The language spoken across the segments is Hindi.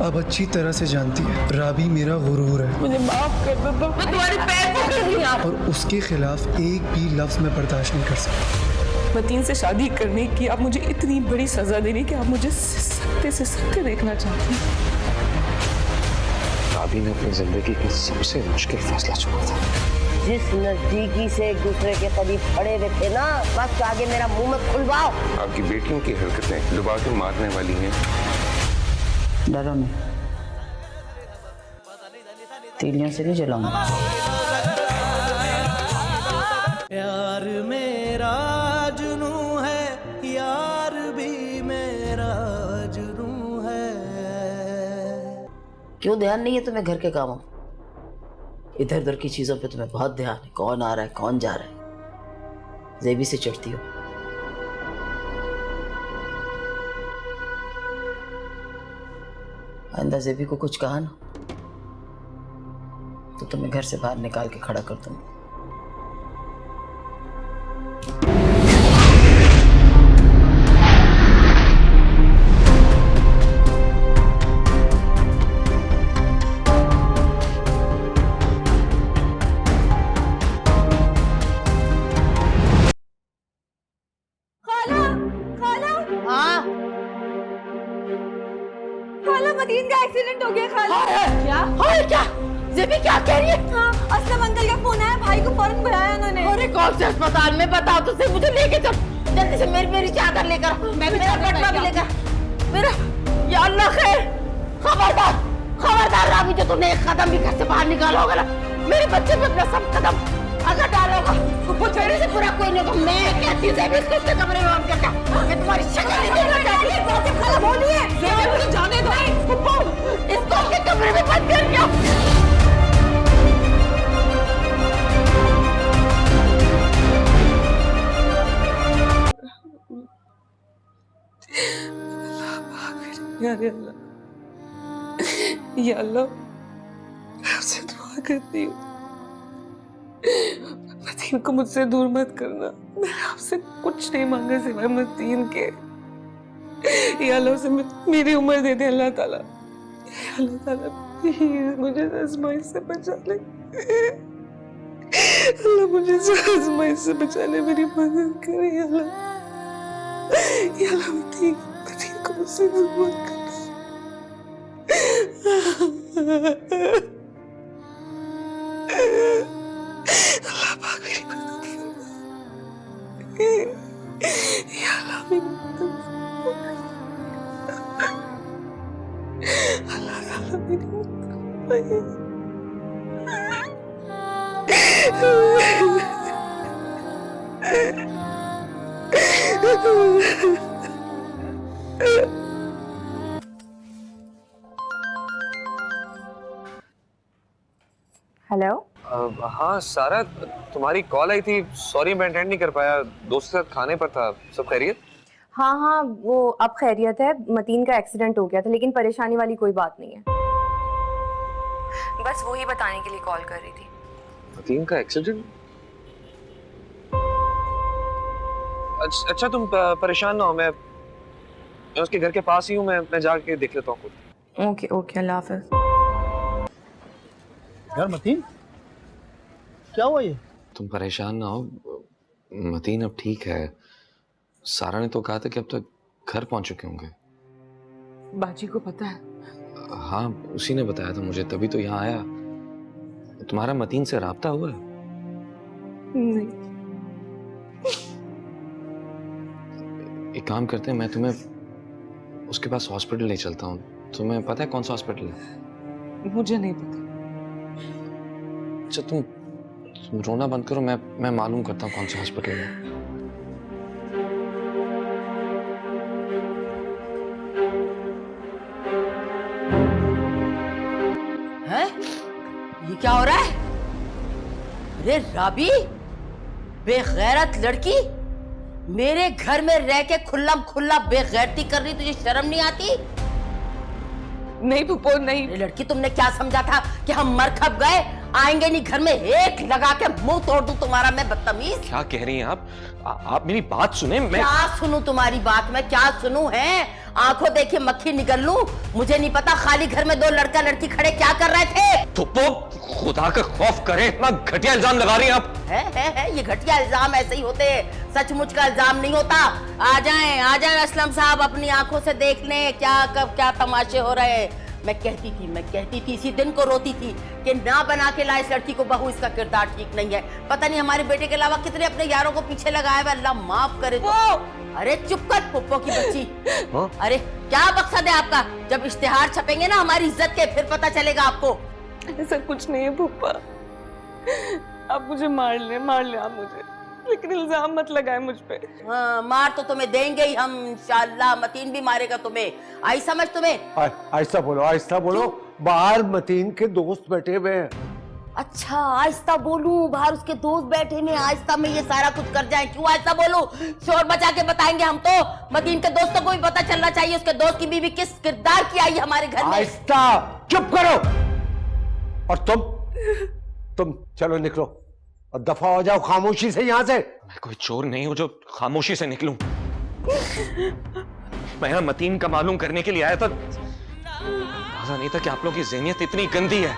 अब अच्छी तरह से जानती है राबी मेरा गुरूर है। मुझे माफ कर दो, मैं तुम्हारे पैर पकड़ रही हूँ। और उसके खिलाफ एक भी लफ्ज में बर्दाश्त नहीं कर सकता। मतीन से शादी करने की आप मुझे इतनी बड़ी सजा दे रही कि आप मुझे सत्य से सत्य देखना चाहती हैं। राबी ने अपनी जिंदगी का सबसे मुश्किल फैसला चुना था। जिस नजदीकी से एक दूसरे के करीब खड़े हुए थे ना, बस आगे मेरा मुंह में खुलवाओ। आपकी बेटियों की हरकतें डुबा के मारने वाली हैं। डरो नहीं, तीलियों से नहीं जलाऊंगा। यार मेरा जुनू है, यार भी मेरा जुनू है। क्यों ध्यान नहीं है तुम्हें घर के कामों? इधर उधर की चीजों पे तुम्हें बहुत ध्यान है। कौन आ रहा है, कौन जा रहा है। जेबी से चिढ़ती हो। आइंदा जेबी को कुछ कहा ना तो तुम्हें घर से बाहर निकाल के खड़ा कर दूंगा। खाला मतीन का एक्सीडेंट हो गया। खाला क्या जेबी क्या कह रही है? हाँ, असलम अंकल का फोन आया, भाई को फौरन बुलाया उन्होंने। अरे कौन से अस्पताल में बताओ तो सही, मुझे लेके चल जल्दी से। मेरी चादर लेकर, मैं भी पटवा भी लेकर। मेरा या अल्लाह खैर। खबरदार खबरदार राबी, जो तूने एक कदम भी घर से बाहर निकाला होगा ना, मेरे बच्चे पे अपना सब कदम अगर डालोगा वो तेरे से पूरा कोई नहीं। तो मैं कहती हूँ जेबी इसको अपने कमरे में बंद कर दे। मैं तुम्हारी शक्ल नहीं देखना चाहती। खाला बोलिए, मुझे जाने दो। इसको अपने कमरे में बंद कर दिया। या अल्लाह, मैं आपसे दुआ करती हूँ, मतीन को मुझसे दूर मत करना। मैंने आपसे कुछ नहीं मांगा सिवाय मतीन के। या अल्लाह, उसे मेरी उम्र दे दे अल्लाह ताला। या अल्लाह ताला प्लीज मुझे आजमाइश से बचा ले। अल्लाह मुझे आजमाइश से बचा ले, मेरी मदद करे। या अल्लाह मतीन को मुझसे दूर मत करना। अल्लाह पाक मेरी मदद फरमा। या अल्लाह मेरी मदद फरमा। अल्लाह ताला मेरी मदद हेलो। हाँ सारा, तुम्हारी कॉल आई थी। सॉरी मैं अटेंड नहीं कर पाया, दोस्त के साथ खाने पर था। सब खैरियत? हाँ हाँ, वो अब खैरियत है। मतीन का एक्सीडेंट हो गया था, लेकिन परेशानी वाली कोई बात नहीं है। बस वही बताने के लिए कॉल कर रही थी। मतीन का एक्सीडेंट? अच्छा तुम परेशान ना हो, मैं उसके घर के पास ही हूँ। मैं जाके देख लेता हूँ खुद। ओके ओके, अल्लाह हाफिज। यार मतीन क्या हुआ ये? तुम परेशान ना हो, मतीन अब ठीक है। सारा ने तो कहा था कि अब तक घर पहुंच चुके होंगे। बाजी को पता है? हाँ उसी ने बताया था मुझे, तभी तो यहाँ आया। तुम्हारा मतीन से राब्ता हुआ है? नहीं। एक काम करते हैं, मैं तुम्हें उसके पास हॉस्पिटल ले चलता हूँ। तुम्हें पता है कौन सा हॉस्पिटल है? मुझे नहीं पता। अच्छा तुम रोना बंद करो, मैं मालूम करता हूँ कौन सा हॉस्पिटल है। हैं? ये क्या हो रहा है? अरे राबी, बेगैरत लड़की, मेरे घर में रह के खुल्लम खुल्ला बेगैरती कर रही, तुझे शर्म नहीं आती? नहीं फूफो नहीं। अरे लड़की, तुमने क्या समझा था कि हम मर खप गए, आएंगे नहीं घर में, एक लगा के मुंह तोड़ दूं तुम्हारा मैं, बदतमीज। क्या कह रही हैं आप? आप मेरी बात सुने। मैं क्या सुनूं तुम्हारी बात? मैं क्या सुनूं? है आंखों देखे मक्खी निकल लूं? मुझे नहीं पता खाली घर में 2 लड़का लड़की खड़े क्या कर रहे थे। तो खुदा का खौफ करे, इतना घटिया इल्जाम लगा रही हैं आप। है ये घटिया इल्जाम ऐसे ही होते हैं, सचमुच का इल्जाम नहीं होता। आ जाएं असलम साहब, अपनी आंखों से देख लें क्या कब क्या तमाशे हो रहे हैं। मैं कहती थी इसी दिन को रोती थी कि ना बना के ला इस लड़की को बहू, इसका किरदार ठीक नहीं है। पता नहीं हमारे बेटे के अलावा कितने अपने यारों को पीछे लगाए हुए, अल्लाह माफ करे। तो अरे चुप कर पुप्पो की बच्ची। अरे क्या मकसद है आपका? जब इश्तिहार छपेंगे ना हमारी इज्जत के, फिर पता चलेगा आपको। ऐसा कुछ नहीं है पप्पा, आप मुझे मार ले आप मुझे, लेकिन इल्जाम मत लगाए मुझ पे। हाँ, मार तो तुम्हें देंगे ही हम इंशाल्लाह। मतीन भी मारेगा तुम्हें, आई समझ तुम्हें? आहिस्ता बोलो। बाहर मतीन के दोस्त बैठे हुए हैं। अच्छा आहिस्ता बोलूं? बाहर उसके दोस्त बैठे ने, आहिस्ता में ये सारा कुछ कर जाए? क्यों आहिस्ता बोलूं? शोर मचा के बताएंगे हम तो। मतीन के दोस्तों को भी पता चलना चाहिए उसके दोस्त की बीवी किस किरदार की आई है हमारे घर में। आहिस्ता, चुप करो। और तुम चलो निकलो और दफा हो जाओ खामोशी से यहाँ से। मैं कोई चोर नहीं हूं जो खामोशी से निकलूं। मैं यहाँ मतीन का मालूम करने के लिए आया था। पता नहीं था कि आप लोगों की ज़हनियत इतनी गंदी है।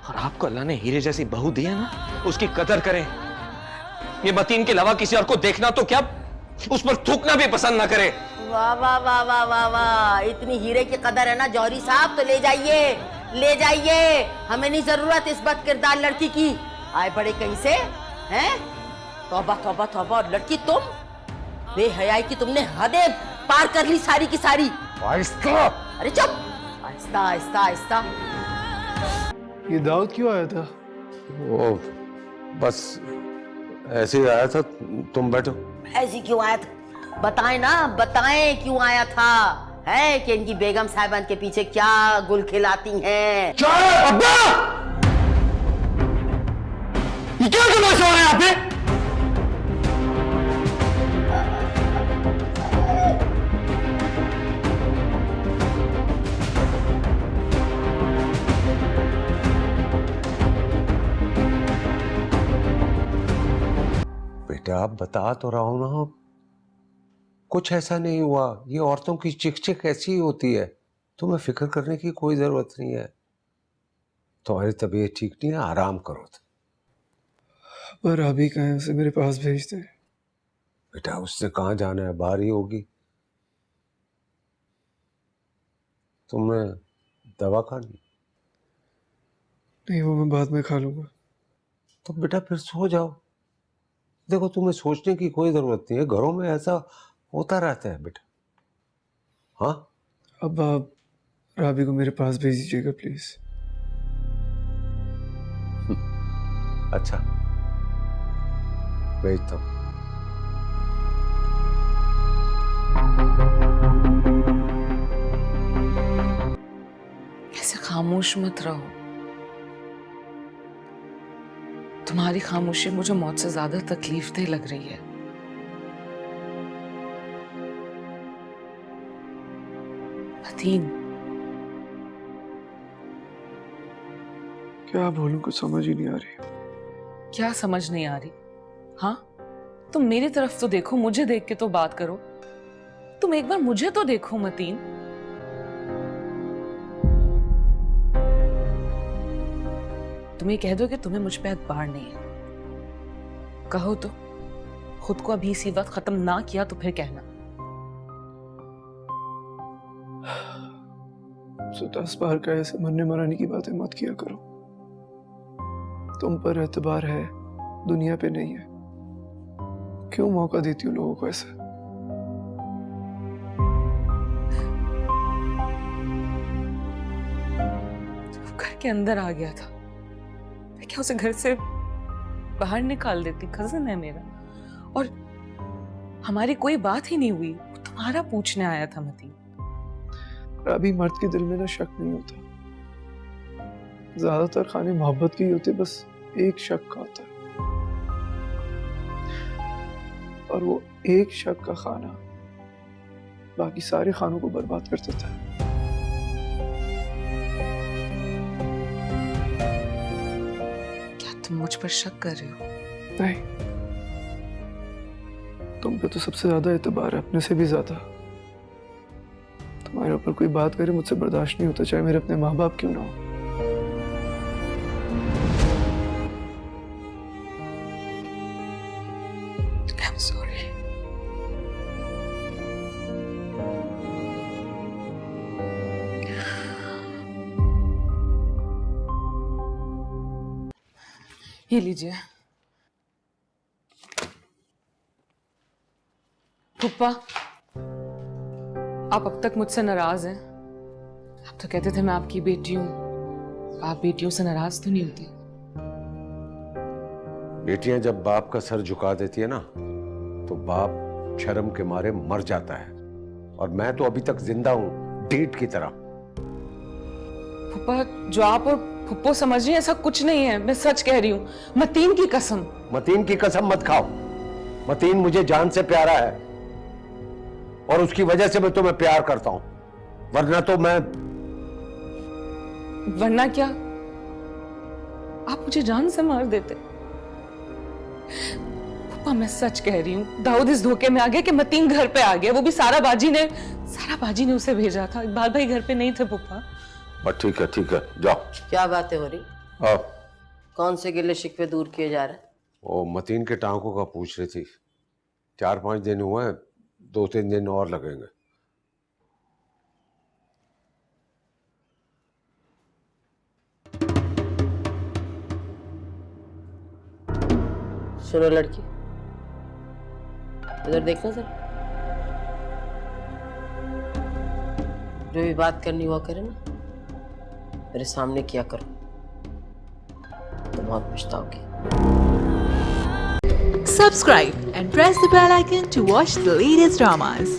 और आपको अल्लाह ने हीरे जैसी बहू दी है ना, उसकी कदर करें। ये मतीन के अलावा किसी और को देखना तो क्या, उस पर थूकना भी पसंद ना करे। वाह वाह वाह वाह वाह वाह, इतनी हीरे की कदर है ना जौहरी साहब, तो ले जाइए। हमें नहीं जरूरत इस बद किरदार लड़की की। आए बड़े कहीं से हैं? तौबा। लड़की तुम बेहयाई की, तुमने हदें पार कर ली सारी की सारी। आहिस्ता। अरे चुप, आहिस्ता। ये दाऊद क्यों आया था? वो बस ऐसे ही आया था, तुम बैठो। ऐसी क्यों आया था? बताएं क्यों आया था? है कि इनकी बेगम साहिबान के पीछे क्या गुल खिलाती हैं? अब्बा! ये क्या तमाशा हो रहा है यहाँ पे? बेटा आप बता तो रहा हूं ना, कुछ ऐसा नहीं हुआ। ये औरतों की चिक ऐसी ही होती है, तुम्हें फिक्र करने की कोई जरूरत नहीं है। तुम्हारी तबीयत ठीक नहीं है, आराम करो। पर अभी कहें उसे मेरे पास भेज दे। बेटा उससे कहाँ जाना है, बाहर ही होगी। तुमने दवा खानी? नहीं, वो मैं बाद में खा लूंगा। तो बेटा फिर सो जाओ। देखो तुम्हें सोचने की कोई जरूरत नहीं है, घरों में ऐसा होता रहता है बेटा। हाँ अब आप राबी को मेरे पास भेज दीजिएगा प्लीज। अच्छा भेजता हूँ। ऐसे खामोश मत रहो। तुम्हारी खामोशी मुझे मौत से ज्यादा तकलीफ दे लग रही है। मतीन, क्या बोलूं, कुछ समझ ही नहीं आ रही। क्या समझ नहीं आ रही? हाँ, तुम मेरी तरफ तो देखो, मुझे देख के तो बात करो। तुम एक बार मुझे तो देखो मतीन। तुम ये कह दो कि तुम्हें मुझ पे एतबार नहीं है, कहो तो। खुद को अभी इसी वक्त खत्म ना किया तो फिर कहना। 10 बार का ऐसे मरने मराने की बातें मत किया करो। तुम पर एतबार है, दुनिया पे नहीं है। क्यों मौका देती हो लोगों को ऐसा? घर के अंदर आ गया था, मैं क्या उसे घर से बाहर निकाल देती? कजन है मेरा, और हमारी कोई बात ही नहीं हुई। वो तुम्हारा पूछने आया था मतीन। अभी मर्द के दिल में ना शक नहीं होता, ज्यादातर खाने मोहब्बत के ही होते, बस एक शक का होता है। और वो एक शक का खाना बाकी सारे खानों को बर्बाद कर देता है। क्या तुम मुझ पर शक कर रहे हो? नहीं, तुम पे तो सबसे ज्यादा एतबार है, अपने से भी ज्यादा। हमारे ऊपर कोई बात करे मुझसे बर्दाश्त नहीं होता, चाहे मेरे अपने माँ बाप क्यों ना हो। I'm sorry. ये लीजिए। पुप्पा, आप अब तक मुझसे नाराज हैं। आप तो कहते थे मैं आपकी बेटी हूं। आप बेटियों से नाराज तो नहीं होती? बेटियां जब बाप का सर झुका देती है ना, तो बाप शर्म के मारे मर जाता है। और मैं तो अभी तक जिंदा हूं, डेट की तरह। पुप्पा, जो आप और पुप्पो समझ रही हैं ऐसा कुछ नहीं है। मैं सच कह रही हूँ, मतीन की कसम। मतीन की कसम मत खाओ। मतीन मुझे जान से प्यारा है और उसकी वजह से मैं तुम्हें प्यार करता हूं, वरना तो मैं। वरना क्या? आप मुझे जान से मार देते। पुप्पा, मैं सच कह रही हूँ, दाऊद इस धोखे में आ गया कि मतीन घर पे आ गया। वो भी सारा बाजी ने उसे भेजा था। इकबाल भाई घर पे नहीं थे पुप्पा। ठीक है जाओ। क्या बातें हो रही? अब कौन से गिले शिकवे दूर किए जा रहे? वो मतीन के टांकों का पूछ रही थी। 4-5 दिन हुए हैं, 2-3 दिन और लगेंगे। सुनो लड़की, इधर देखना सर। जो भी बात करनी हुआ करे ना, मेरे सामने किया करो, तो बहुत पछताओगी। Subscribe and press the bell icon to watch the latest dramas.